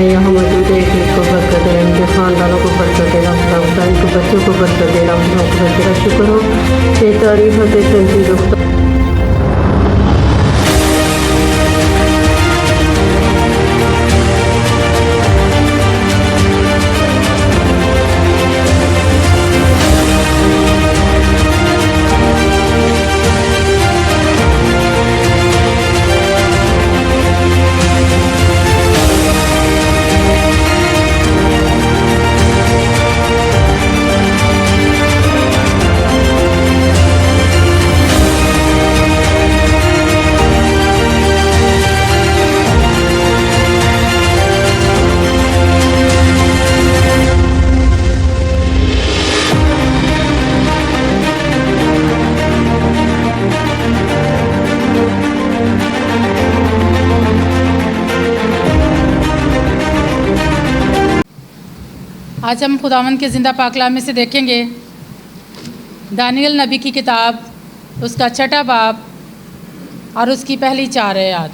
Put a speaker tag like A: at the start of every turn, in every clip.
A: यहाँ मौजूद है, एक को बरकत दे, इनके खानदानों को बरकत दे, खुदा इनके बच्चों को बरकत दे, खुदा तेरा शुक्र हो, तेरी तारीफ हो, तेरी तंजीद हो।
B: आज हम खुदावंद के ज़िंदा पाकलाम में से देखेंगे दानियल नबी की किताब, उसका छठा बाब और उसकी पहली 4 आयत।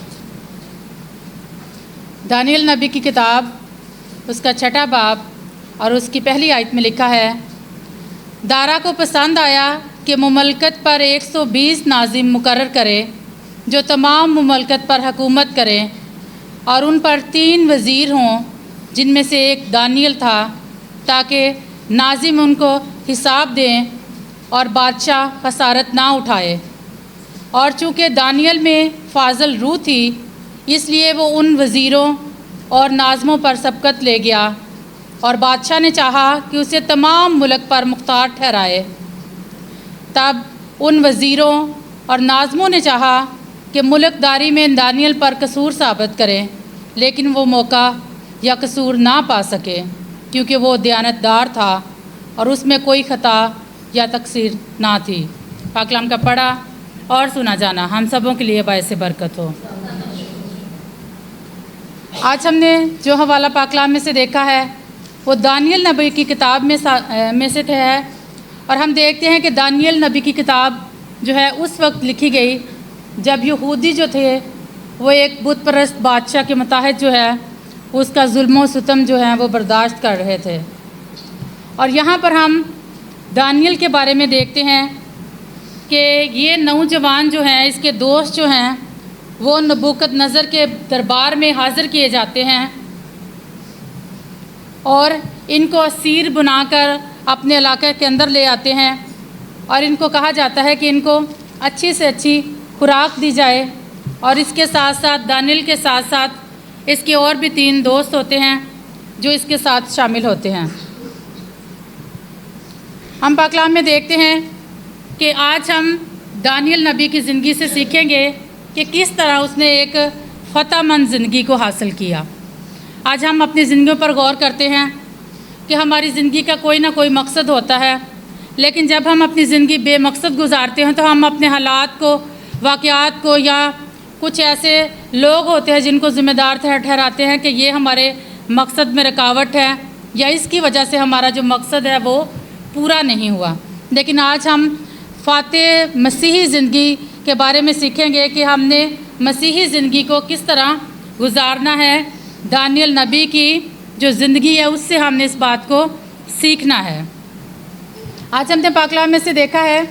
B: दानियल नबी की किताब, उसका छठा बाब और उसकी पहली आयत में लिखा है, दारा को पसंद आया कि मुमलकत पर 120 नाजिम मुकर्रर करे जो तमाम मुमलकत पर हुकूमत करें और उन पर 3 वज़ीर हों जिनमें से एक दानियल था, ताकि नाजिम उनको हिसाब दें और बादशाह खसारत ना उठाए। और चूँकि दानियल में फाजल रूह थी, इसलिए वो उन वज़ीरों और नाज़मों पर सबकत ले गया और बादशाह ने चाहा कि उसे तमाम मुल्क पर मुख्तार ठहराए। तब उन वज़ीरों और नाज़मों ने चाहा कि मुल्कदारी में दानियल पर कसूर साबित करें, लेकिन वो मौका या कसूर ना पा सके, क्योंकि वो दयानतदार था और उसमें कोई ख़ता या तकसीर ना थी। पाकलाम का पढ़ा और सुना जाना हम सबों के लिए बायस बरकत हो। आज हमने जो हवाला पाकलाम में से देखा है वो दानियल नबी की किताब में से है, और हम देखते हैं कि दानियल नबी की किताब जो है उस वक्त लिखी गई जब यहूदी जो थे वो एक बुत परस्त बादशाह के मुताहिद जो है उसका जुल्म सितम जो है वो बर्दाश्त कर रहे थे। और यहाँ पर हम दानियल के बारे में देखते हैं कि ये नौजवान जो हैं, इसके दोस्त जो हैं, वो नबूकदनज़र के दरबार में हाज़िर किए जाते हैं और इनको असीर बनाकर अपने इलाके के अंदर ले आते हैं और इनको कहा जाता है कि इनको अच्छी से अच्छी खुराक दी जाए। और इसके साथ साथ दानियल के साथ साथ इसके और भी 3 दोस्त होते हैं जो इसके साथ शामिल होते हैं। हम पाकलाम में देखते हैं कि आज हम दानियल नबी की ज़िंदगी से सीखेंगे कि किस तरह उसने एक फ़तहमंद ज़िंदगी को हासिल किया। आज हम अपनी ज़िंदगियों पर गौर करते हैं कि हमारी ज़िंदगी का कोई ना कोई मकसद होता है, लेकिन जब हम अपनी ज़िंदगी बेमकसद गुजारते हैं तो हम अपने हालात को, वाक़यात को, या कुछ ऐसे लोग होते हैं जिनको ज़िम्मेदार ठहराते हैं कि ये हमारे मकसद में रुकावट है या इसकी वजह से हमारा जो मकसद है वो पूरा नहीं हुआ। लेकिन आज हम फ़ातिह मसीही ज़िंदगी के बारे में सीखेंगे कि हमने मसीही ज़िंदगी को किस तरह गुजारना है। दानियल नबी की जो ज़िंदगी है उससे हमने इस बात को सीखना है। आज हमने पाकलाम में से देखा है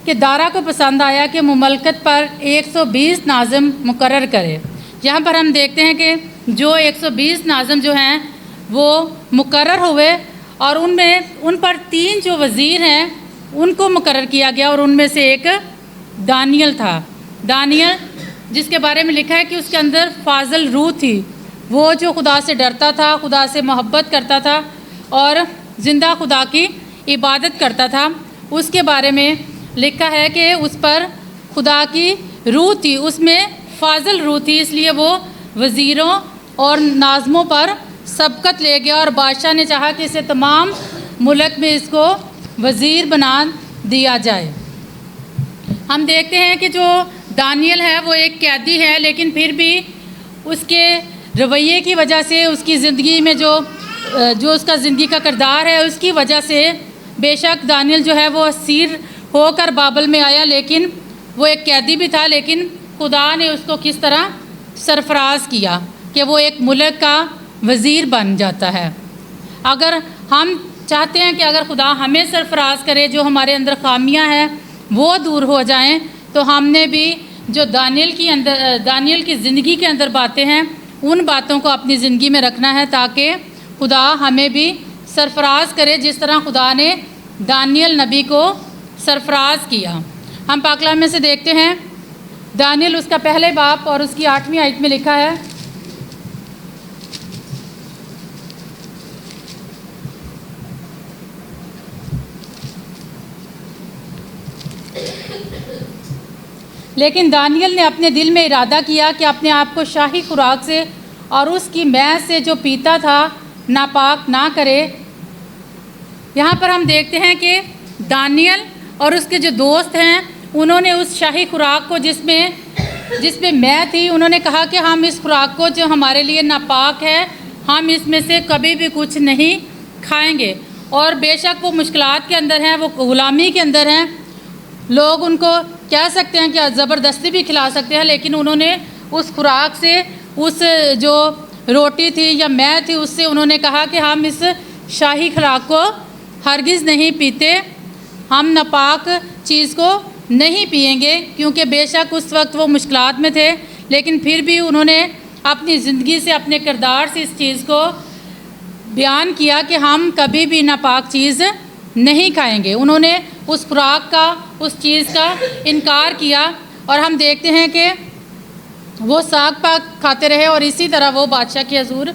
B: कि दारा को पसंद आया कि मुमलकत पर 120 नाज़िम मुकर्रर करे। यहाँ पर हम देखते हैं कि जो 120 नाज़िम जो हैं वो मुकर्रर हुए और उन पर 3 जो वज़ीर हैं उनको मुकर्रर किया गया और उनमें से एक दानियल था। दानियल जिसके बारे में लिखा है कि उसके अंदर फाजल रूह थी, वो जो खुदा से डरता था, खुदा से मोहब्बत करता था और ज़िंदा खुदा की इबादत करता था। उसके बारे में लिखा है कि उस पर खुदा की रूह थी, उसमें फाजल रूह थी, इसलिए वो वज़ीरों और नाज़मों पर सबकत ले गया और बादशाह ने चाहा कि इसे तमाम मुल्क में इसको वज़ीर बना दिया जाए। हम देखते हैं कि जो दानियल है वो एक कैदी है, लेकिन फिर भी उसके रवैये की वजह से, उसकी ज़िंदगी में जो उसका ज़िंदगी का किरदार है उसकी वजह से बेशक दानियल जो है वो असीर होकर बाबल में आया, लेकिन वो एक कैदी भी था, लेकिन खुदा ने उसको किस तरह सरफराज किया। कि वो एक मुल्क का वज़ीर बन जाता है। अगर हम चाहते हैं कि अगर खुदा हमें सरफराज करे, जो हमारे अंदर खामियां हैं वो दूर हो जाएं, तो हमने भी जो दानियल की ज़िंदगी के अंदर बातें हैं उन बातों को अपनी ज़िंदगी में रखना है, ताकि खुदा हमें भी सरफराज करे जिस तरह खुदा ने दानियल नबी को सरफराज किया। हम पाक कलाम में से देखते हैं, दानियल उसका पहले बाब और उसकी 8वीं आयत में लिखा है, लेकिन दानियल ने अपने दिल में इरादा किया कि अपने आप को शाही खुराक से और उसकी मैद से जो पीता था नापाक ना करे। यहाँ पर हम देखते हैं कि दानियल और उसके जो दोस्त हैं उन्होंने उस शाही खुराक को जिसमें मैद थी, उन्होंने कहा कि हम इस खुराक को जो हमारे लिए नापाक है हम इसमें से कभी भी कुछ नहीं खाएंगे। और बेशक वो मुश्किलात के अंदर हैं, वो ग़ुलामी के अंदर हैं, लोग उनको कह सकते हैं कि ज़बरदस्ती भी खिला सकते हैं, लेकिन उन्होंने उस खुराक से, उस जो रोटी थी या मैद थी उससे उन्होंने कहा कि हम इस शाही खुराक को हरगिज़ नहीं पीते, हम नापाक चीज़ को नहीं पिएंगे। क्योंकि बेशक उस वक्त वो मुश्किलात में थे, लेकिन फिर भी उन्होंने अपनी ज़िंदगी से, अपने किरदार से इस चीज़ को बयान किया कि हम कभी भी नापाक चीज़ नहीं खाएंगे। उन्होंने उस खुराक का, उस चीज़ का इनकार किया और हम देखते हैं कि वो साग पाक खाते रहे और इसी तरह वो बादशाह के हजूर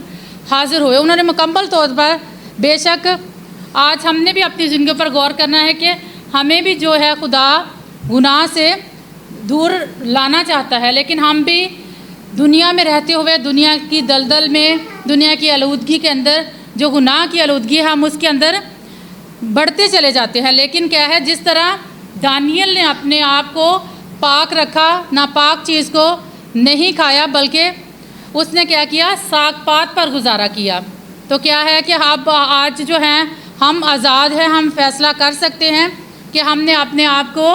B: हाज़िर हुए। उन्होंने मुकम्मल तौर पर, बेशक आज हमने भी अपनी ज़िंदगी पर गौर करना है कि हमें भी जो है खुदा गुनाह से दूर लाना चाहता है, लेकिन हम भी दुनिया में रहते हुए दुनिया की दलदल में, दुनिया की आलूदगी के अंदर, जो गुनाह की आलूदगी है हम उसके अंदर बढ़ते चले जाते हैं। लेकिन क्या है, जिस तरह दानियल ने अपने आप को पाक रखा, नापाक चीज़ को नहीं खाया, बल्कि उसने क्या किया, साग पात पर गुजारा किया। तो क्या है कि अब आज जो हैं हम आज़ाद हैं, हम फैसला कर सकते हैं कि हमने अपने आप को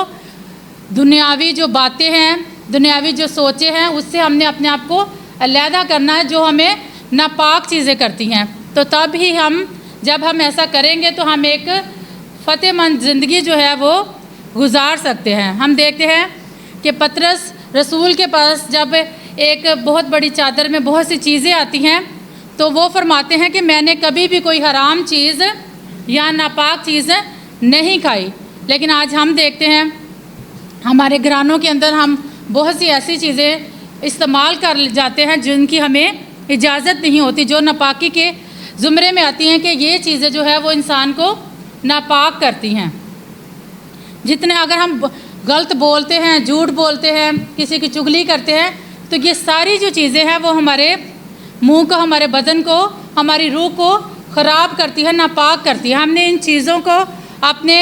B: दुनियावी जो बातें हैं, दुनियावी जो सोचें हैं, उससे हमने अपने आप को अलहदा करना है जो हमें नापाक चीज़ें करती हैं। तो तब ही जब हम ऐसा करेंगे तो हम एक फ़तेहमंद ज़िंदगी जो है वो गुजार सकते हैं। हम देखते हैं कि पतरस रसूल के पास जब एक बहुत बड़ी चादर में बहुत सी चीज़ें आती हैं तो वो फरमाते हैं कि मैंने कभी भी कोई हराम चीज़ या नापाक चीज़ नहीं खाई। लेकिन आज हम देखते हैं हमारे घरानों के अंदर हम बहुत सी ऐसी चीज़ें इस्तेमाल कर जाते हैं जिनकी हमें इजाज़त नहीं होती, जो नापाकी के ज़ुमरे में आती हैं कि ये चीज़ें जो है वो इंसान को नापाक करती हैं। जितने अगर हम गलत बोलते हैं, झूठ बोलते हैं, किसी की चुगली करते हैं, तो ये सारी जो चीज़ें हैं वो हमारे मुंह को, हमारे बदन को, हमारी रूह को ख़राब करती है, नापाक करती है। हमने इन चीज़ों को अपने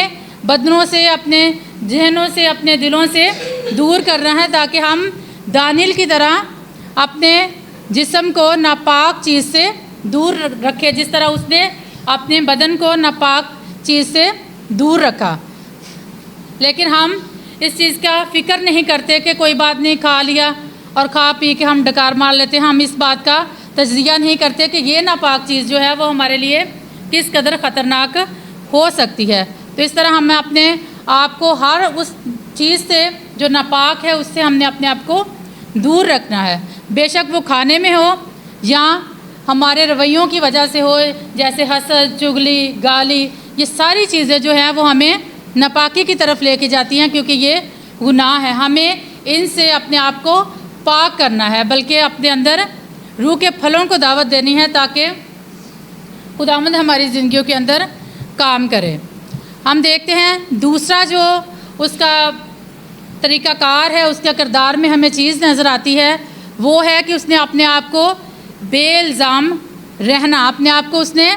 B: बदनों से, अपने जहनों से, अपने दिलों से दूर करना है, ताकि हम दानियल की तरह अपने जिस्म को नापाक चीज़ से दूर रखे, जिस तरह उसने अपने बदन को नापाक चीज़ से दूर रखा। लेकिन हम इस चीज़ का फ़िक्र नहीं करते कि कोई बात नहीं, खा लिया और खा पी के हम डकार मार लेते हैं। हम इस बात का तजज़िया नहीं करते कि ये नापाक चीज़ जो है वो हमारे लिए किस कदर ख़तरनाक हो सकती है। तो इस तरह हमें अपने आप को हर उस चीज़ से जो नापाक है उससे हमने अपने आप को दूर रखना है, बेशक वो खाने में हो या हमारे रवैयों की वजह से हो, जैसे हसद, चुगली, गाली, ये सारी चीज़ें जो हैं वो हमें नापाकी की तरफ लेके जाती हैं, क्योंकि ये गुनाह है। हमें इनसे अपने आप को पाक करना है, बल्कि अपने अंदर रूह के फलों को दावत देनी है ताकि खुदावंद हमारी ज़िंदगियों के अंदर काम करे। हम देखते हैं दूसरा जो उसका तरीक़ाकार है, उसके किरदार में हमें चीज़ नज़र आती है, वो है कि उसने अपने आप को बेइल्ज़ाम रहना, अपने आप को उसने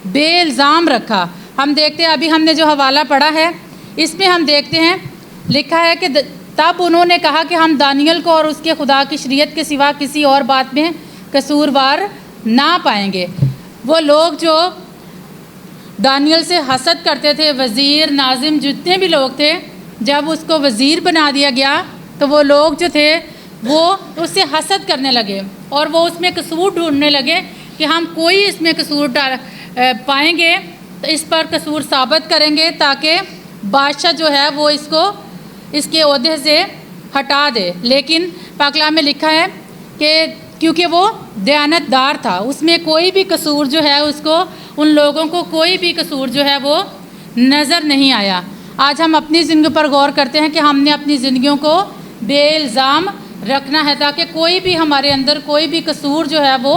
B: बेइल्ज़ाम रखा। हम देखते हैं, अभी हमने जो हवाला पढ़ा है इसमें हम देखते हैं लिखा है कि तब उन्होंने कहा कि हम दानियल को और उसके खुदा की शरीयत के सिवा किसी और बात में कसूरवार ना पाएंगे। वो लोग जो दानियल से हसद करते थे, वज़ीर, नाज़िम, जितने भी लोग थे, जब उसको वज़ीर बना दिया गया तो वो लोग जो थे वो उससे हसद करने लगे। اور وہ اس میں قصور ڈھونڈنے لگے کہ ہم کوئی اس میں قصور پائیں گے تو اس پر قصور ثابت کریں گے تاکہ بادشاہ جو ہے وہ اس کے عہدے سے ہٹا دے۔ لیکن پاک کلام میں لکھا ہے کہ کیونکہ وہ دیانت دار تھا، اس میں کوئی بھی قصور جو ہے ان لوگوں کو کوئی بھی قصور جو ہے وہ نظر نہیں آیا۔ آج ہم اپنی زندگی پر غور کرتے ہیں کہ ہم نے اپنی زندگیوں کو بے الزام رکھنا ہے تاکہ کوئی بھی ہمارے اندر کوئی بھی قصور جو ہے وہ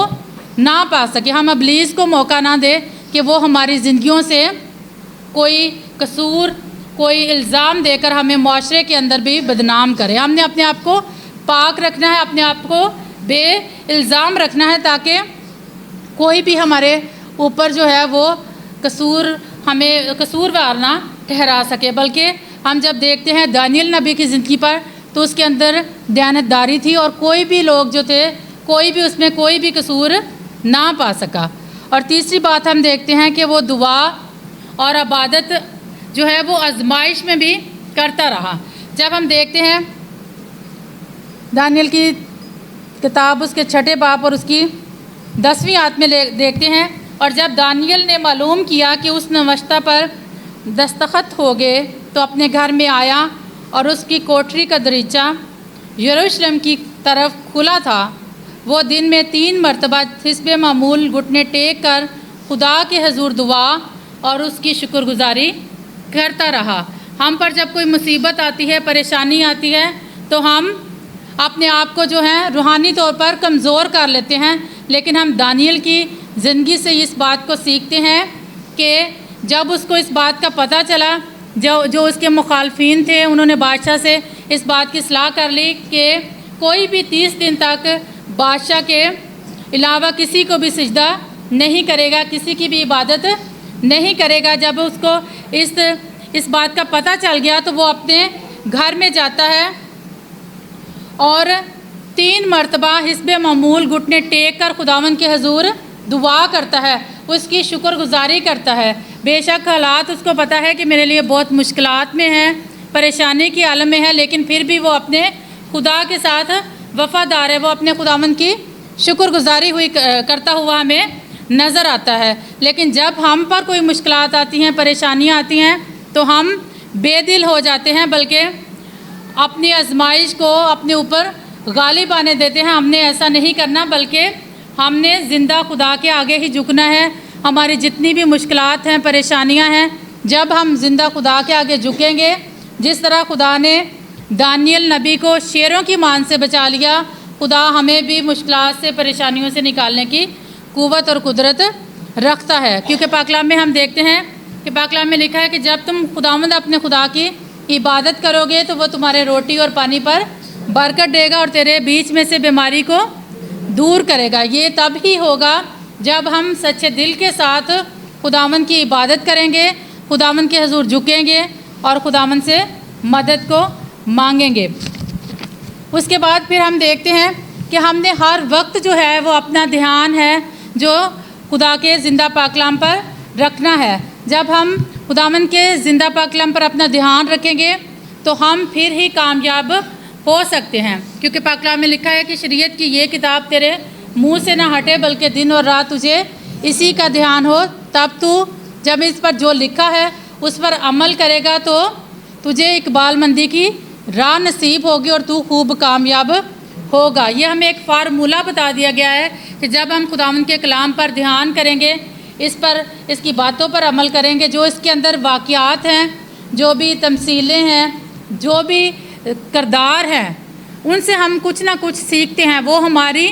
B: نہ پا سکے۔ ہم ابلیس کو موقع نہ دے کہ وہ ہماری زندگیوں سے کوئی قصور، کوئی الزام دے کر ہمیں معاشرے کے اندر بھی بدنام کرے۔ ہم نے اپنے آپ کو پاک رکھنا ہے، اپنے آپ کو بے الزام رکھنا ہے تاکہ کوئی بھی ہمارے اوپر جو ہے وہ ہمیں قصوروار نہ ٹھہرا سکے۔ بلکہ ہم جب دیکھتے ہیں دانیل نبی کی زندگی پر تو اس کے اندر دیانت داری تھی اور کوئی بھی لوگ جو تھے کوئی بھی اس میں کوئی بھی قصور نہ پا سکا۔ اور تیسری بات ہم دیکھتے ہیں کہ وہ دعا اور عبادت جو ہے وہ آزمائش میں بھی کرتا رہا۔ جب ہم دیکھتے ہیں دانیل کی کتاب اس کے 6 باب اور اس کی 10ویں آیت میں دیکھتے ہیں، اور جب دانیل نے معلوم کیا کہ اس نوشتہ پر دستخط ہو گئے تو اپنے گھر میں آیا اور اس کی کوٹری کا دریچہ یروشلم کی طرف کھلا تھا۔ وہ دن میں 3 مرتبہ حسب معمول گھٹنے ٹیک کر خدا کے حضور دعا اور اس کی شکر گزاری کرتا رہا۔ ہم پر جب کوئی مصیبت آتی ہے، پریشانی آتی ہے تو ہم اپنے آپ کو جو ہے روحانی طور پر کمزور کر لیتے ہیں، لیکن ہم دانیل کی زندگی سے اس بات کو سیکھتے ہیں کہ جب اس کو اس بات کا پتہ چلا، جو اس کے مخالفین تھے انہوں نے بادشاہ سے اس بات کی اصلاح کر لی کہ کوئی بھی 30 دن تک بادشاہ کے علاوہ کسی کو بھی سجدہ نہیں کرے گا، کسی کی بھی عبادت نہیں کرے گا۔ جب اس کو اس بات کا پتہ چل گیا تو وہ اپنے گھر میں جاتا ہے اور 3 مرتبہ حسب معمول گھٹنے ٹیک کر خداوند کے حضور دعا کرتا ہے، اس کی شکر گزاری کرتا ہے۔ بے شک حالات اس کو پتہ ہے کہ میرے لیے بہت مشکلات میں ہیں، پریشانی کی عالم میں ہے، لیکن پھر بھی وہ اپنے خدا کے ساتھ وفادار ہے، وہ اپنے خداوند کی شکر گزاری کرتا ہوا ہمیں نظر آتا ہے۔ لیکن جب ہم پر کوئی مشکلات آتی ہیں، پریشانیاں آتی ہیں تو ہم بے دل ہو جاتے ہیں، بلکہ اپنی آزمائش کو اپنے اوپر غالب آنے دیتے ہیں۔ ہم نے ایسا نہیں کرنا، بلکہ ہم نے زندہ خدا کے آگے ہی جھکنا ہے۔ ہماری جتنی بھی مشکلات ہیں، پریشانیاں ہیں، جب ہم زندہ خدا کے آگے جھکیں گے، جس طرح خدا نے دانیل نبی کو شیروں کی مان سے بچا لیا، خدا ہمیں بھی مشکلات سے، پریشانیوں سے نکالنے کی قوت اور قدرت رکھتا ہے۔ کیونکہ پاک کلام میں ہم دیکھتے ہیں کہ پاک کلام میں لکھا ہے کہ جب تم خداوند اپنے خدا کی عبادت کرو گے تو وہ تمہارے روٹی اور پانی پر برکت دے گا اور تیرے بیچ میں سے بیماری کو دور کرے گا۔ یہ تب ہی ہوگا جب ہم سچے دل کے ساتھ خداوند کی عبادت کریں گے، خداوند کے حضور جھکیں گے اور خداوند سے مدد کو مانگیں گے۔ اس کے بعد پھر ہم دیکھتے ہیں کہ ہم نے ہر وقت جو ہے وہ اپنا دھیان ہے جو خدا کے زندہ پاک کلام پر رکھنا ہے۔ جب ہم خداوند کے زندہ پاک کلام پر اپنا دھیان رکھیں گے تو ہم پھر ہی کامیاب ہو سکتے ہیں، کیونکہ پاک کلام میں لکھا ہے کہ شریعت کی یہ کتاب تیرے منہ سے نہ ہٹے، بلکہ دن اور رات تجھے اسی کا دھیان ہو، تب تو جب اس پر جو لکھا ہے اس پر عمل کرے گا تو تجھے اقبال مندی کی راہ نصیب ہوگی اور تو خوب کامیاب ہوگا۔ یہ ہمیں ایک فارمولہ بتا دیا گیا ہے کہ جب ہم خداوند کے کلام پر دھیان کریں گے، اس کی باتوں پر عمل کریں گے، جو اس کے اندر واقعات ہیں، جو بھی تمثیلیں ہیں، جو بھی کردار ہیں، ان سے ہم کچھ نہ کچھ سیکھتے ہیں۔ وہ ہماری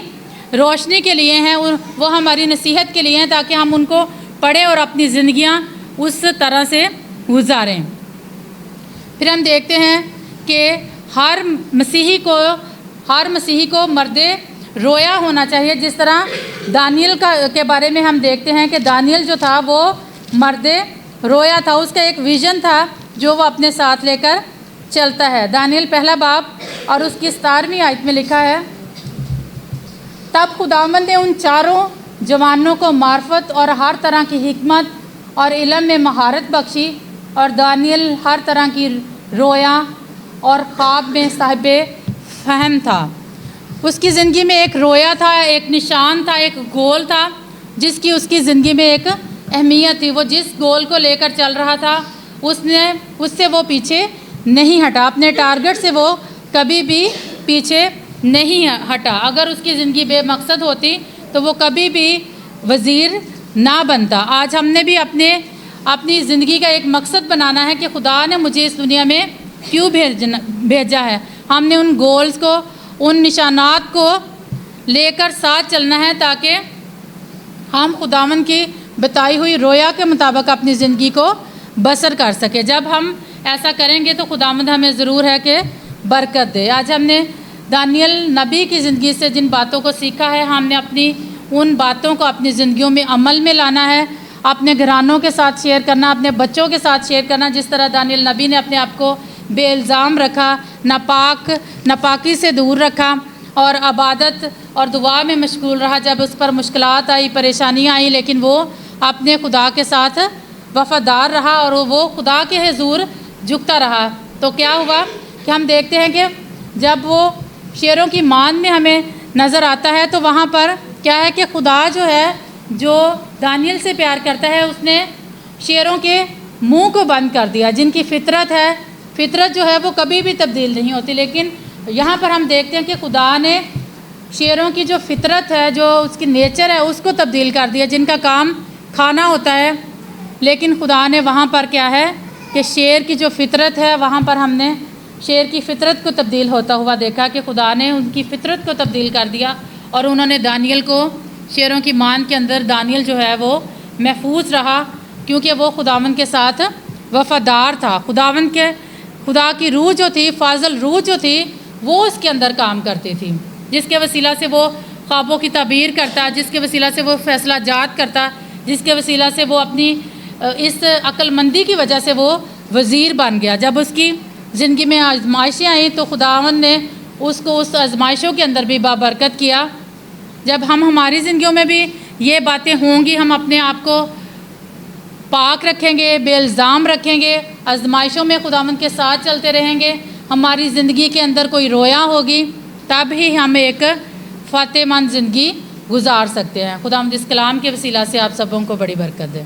B: روشنی کے لیے ہیں، وہ ہماری نصیحت کے لیے ہیں، تاکہ ہم ان کو پڑھیں اور اپنی زندگیاں اس طرح سے گزاریں۔ پھر ہم دیکھتے ہیں کہ ہر مسیحی کو مرد رویا ہونا چاہیے، جس طرح دانیل کے بارے میں ہم دیکھتے ہیں کہ دانیل جو تھا وہ مرد رویا تھا، اس کا ایک ویژن تھا جو وہ اپنے ساتھ لے کر چلتا ہے۔ دانیل 1 باب اور اس کی 17ویں آیت میں لکھا ہے، تب خداوند نے ان 4 جوانوں کو معرفت اور ہر طرح کی حکمت اور علم میں مہارت بخشی، اور دانیل ہر طرح کی رویا اور خواب میں صاحب فہم تھا۔ اس کی زندگی میں ایک رویا تھا، ایک نشان تھا، ایک گول تھا جس کی اس کی زندگی میں ایک اہمیت تھی۔ وہ جس گول کو لے کر چل رہا تھا اس سے وہ پیچھے نہیں ہٹا، اپنے ٹارگٹ سے وہ کبھی بھی پیچھے نہیں ہٹا۔ اگر اس کی زندگی بے مقصد ہوتی تو وہ کبھی بھی وزیر نہ بنتا۔ آج ہم نے بھی اپنی زندگی کا ایک مقصد بنانا ہے کہ خدا نے مجھے اس دنیا میں کیوں بھیجا ہے۔ ہم نے ان گولز کو، ان نشانات کو لے کر ساتھ چلنا ہے تاکہ ہم خداوند کی بتائی ہوئی رویا کے مطابق اپنی زندگی کو بسر کر سکیں۔ جب ہم ایسا کریں گے تو خداوند ہمیں ضرور ہے کہ برکت دے۔ آج ہم نے دانیل نبی کی زندگی سے جن باتوں کو سیکھا ہے، ہم نے اپنی ان باتوں کو اپنی زندگیوں میں عمل میں لانا ہے، اپنے گھرانوں کے ساتھ شیئر کرنا، اپنے بچوں کے ساتھ شیئر کرنا۔ جس طرح دانیل نبی نے اپنے آپ کو بے الزام رکھا، ناپاکی سے دور رکھا اور عبادت اور دعا میں مشغول رہا۔ جب اس پر مشکلات آئی، پریشانیاں آئیں، لیکن وہ اپنے خدا کے ساتھ وفادار رہا اور وہ خدا کے حضور جھکتا رہا۔ تو کیا ہوا کہ ہم دیکھتے ہیں کہ جب وہ شیروں کی مان میں ہمیں نظر آتا ہے تو وہاں پر کیا ہے کہ خدا جو ہے، جو دانیل سے پیار کرتا ہے، اس نے شیروں کے منہ کو بند کر دیا، جن کی فطرت جو ہے وہ کبھی بھی تبدیل نہیں ہوتی۔ لیکن یہاں پر ہم دیکھتے ہیں کہ خدا نے شیروں کی جو فطرت ہے، جو اس کی نیچر ہے، اس کو تبدیل کر دیا، جن کا کام کھانا ہوتا ہے۔ لیکن خدا نے وہاں پر کیا ہے کہ شیر کی جو فطرت ہے، وہاں پر ہم نے شیر کی فطرت کو تبدیل ہوتا ہوا دیکھا کہ خدا نے ان کی فطرت کو تبدیل کر دیا اور انہوں نے دانیل کو، شیروں کی مان کے اندر دانیل جو ہے وہ محفوظ رہا، کیونکہ وہ خداوند کے ساتھ وفادار تھا۔ خدا کی روح جو تھی، فاضل روح جو تھی، وہ اس کے اندر کام کرتی تھی، جس کے وسیلہ سے وہ خوابوں کی تعبیر کرتا، جس کے وسیلہ سے وہ فیصلہ جات کرتا، جس کے وسیلہ سے وہ اپنی اس عقل مندی کی وجہ سے وہ وزیر بن گیا۔ جب اس کی زندگی میں آزمائشیں آئیں تو خداوند نے اس کو اس آزمائشوں کے اندر بھی بابرکت کیا۔ جب ہماری زندگیوں میں بھی یہ باتیں ہوں گی، ہم اپنے آپ کو پاک رکھیں گے، بے الزام رکھیں گے، آزمائشوں میں خداوند کے ساتھ چلتے رہیں گے، ہماری زندگی کے اندر کوئی رویا ہوگی، تب ہی ہم ایک فاتح مند زندگی گزار سکتے ہیں۔ خداوند اس کلام کے وسیلہ سے آپ سبوں کو بڑی برکت دے۔